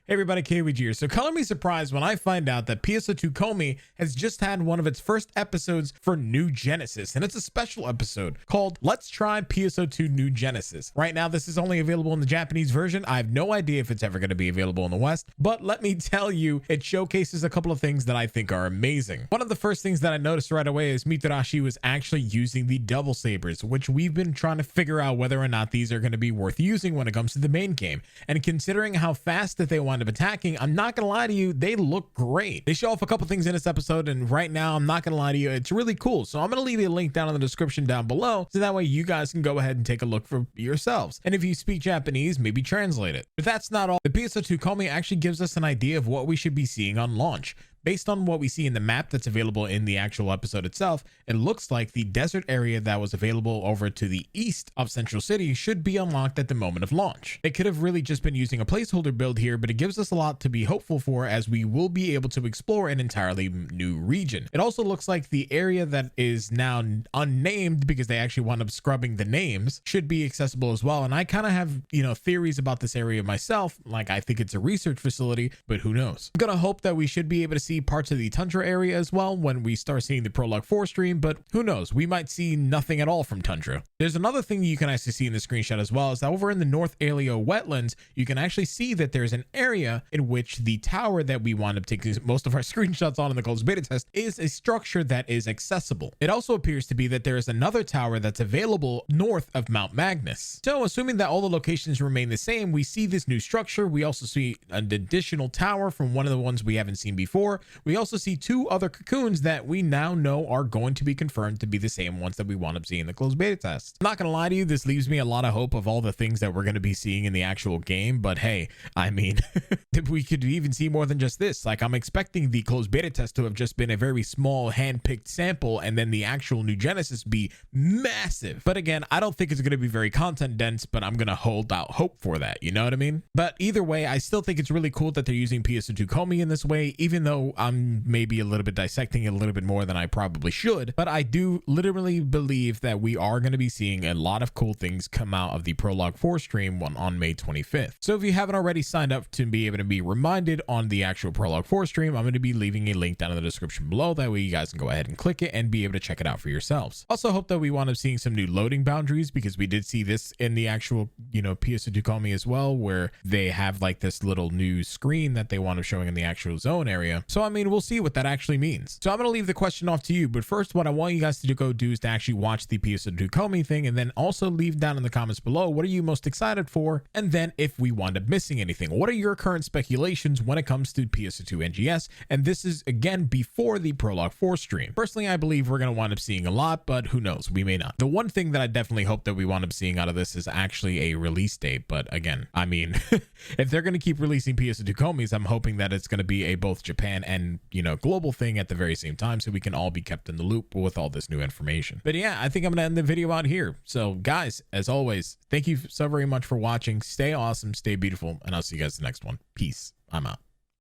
Hey everybody, Kaoiji here. So color me surprised when I find out that PSO2Comi has just had one of its first episodes for New Genesis, and it's a special episode called Let's Try PSO2 New Genesis. Right now, this is only available in the Japanese version. I have no idea if it's ever going to be available in the West, but let me tell you, it showcases a couple of things that I think are amazing. One of the first things that I noticed right away is Mitarashi was actually using the double sabers, which we've been trying to figure out whether or not these are going to be worth using when it comes to the main game. And considering how fast that they wind up attacking, I'm not gonna lie to you, they look great. They show off a couple things in this episode, and right now, I'm not gonna lie to you, it's really cool. So I'm gonna leave you a link down in the description down below, so that way you guys can go ahead and take a look for yourselves. And if you speak Japanese, maybe translate it. But that's not all. The PSO2Comi actually gives us an idea of what we should be seeing on launch. Based on what we see in the map that's available in the actual episode itself, it looks like the desert area that was available over to the east of Central City should be unlocked at the moment of launch. They could have really just been using a placeholder build here, but it gives us a lot to be hopeful for, as we will be able to explore an entirely new region. It also looks like the area that is now unnamed, because they actually wound up scrubbing the names, should be accessible as well. And I kind of have, theories about this area myself. Like, I think it's a research facility, but who knows? I'm gonna hope that we should be able to see parts of the tundra area as well when we start seeing the Prologue 4 stream, but who knows, we might see nothing at all from tundra. There's another thing you can actually see in the screenshot as well, is that over in the North Aleo wetlands, you can actually see that there's an area in which the tower that we wind up taking most of our screenshots on in the closed beta test is a structure that is accessible. It also appears to be that there is another tower that's available north of Mount Magnus. So assuming that all the locations remain the same, we see this new structure. We also see an additional tower from one of the ones we haven't seen before. We also see two other cocoons that we now know are going to be confirmed to be the same ones that we wound up seeing in the closed beta test. I'm not going to lie to you, this leaves me a lot of hope of all the things that we're going to be seeing in the actual game, but hey, I mean, we could even see more than just this. Like, I'm expecting the closed beta test to have just been a very small hand-picked sample, and then the actual New Genesis be massive. But again, I don't think it's going to be very content dense, but I'm going to hold out hope for that, you know what I mean? But either way, I still think it's really cool that they're using PSO2Comi in this way, even though I'm maybe a little bit dissecting it a little bit more than I probably should. But I do literally believe that we are going to be seeing a lot of cool things come out of the Prologue 4 stream on May 25th. So if you haven't already signed up to be able to be reminded on the actual Prologue 4 stream, I'm going to be leaving a link down in the description below. That way you guys can go ahead and click it and be able to check it out for yourselves. Also hope that we wind up seeing some new loading boundaries, because we did see this in the actual, PSO2Comi as well, where they have like this little new screen that they want to showing in the actual zone area. So I mean, we'll see what that actually means. So I'm going to leave the question off to you, but first what I want you guys to go do is to actually watch the PSO2Comi thing, and then also leave down in the comments below what are you most excited for, and then if we wind up missing anything, what are your current speculations when it comes to PSO2 NGS. And this is again before the Prologue 4 stream. Personally, I believe we're going to wind up seeing a lot, but who knows, we may not. The one thing that I definitely hope that we wind up seeing out of this is actually a release date, but again, I mean, if they're going to keep releasing PSO2Comis, I'm hoping that it's going to be a both Japan and global thing at the very same time, so we can all be kept in the loop with all this new information. But yeah, I think I'm gonna end the video out here. So guys, as always, thank you so very much for watching. Stay awesome, stay beautiful, and I'll see you guys in the next one. Peace. I'm out.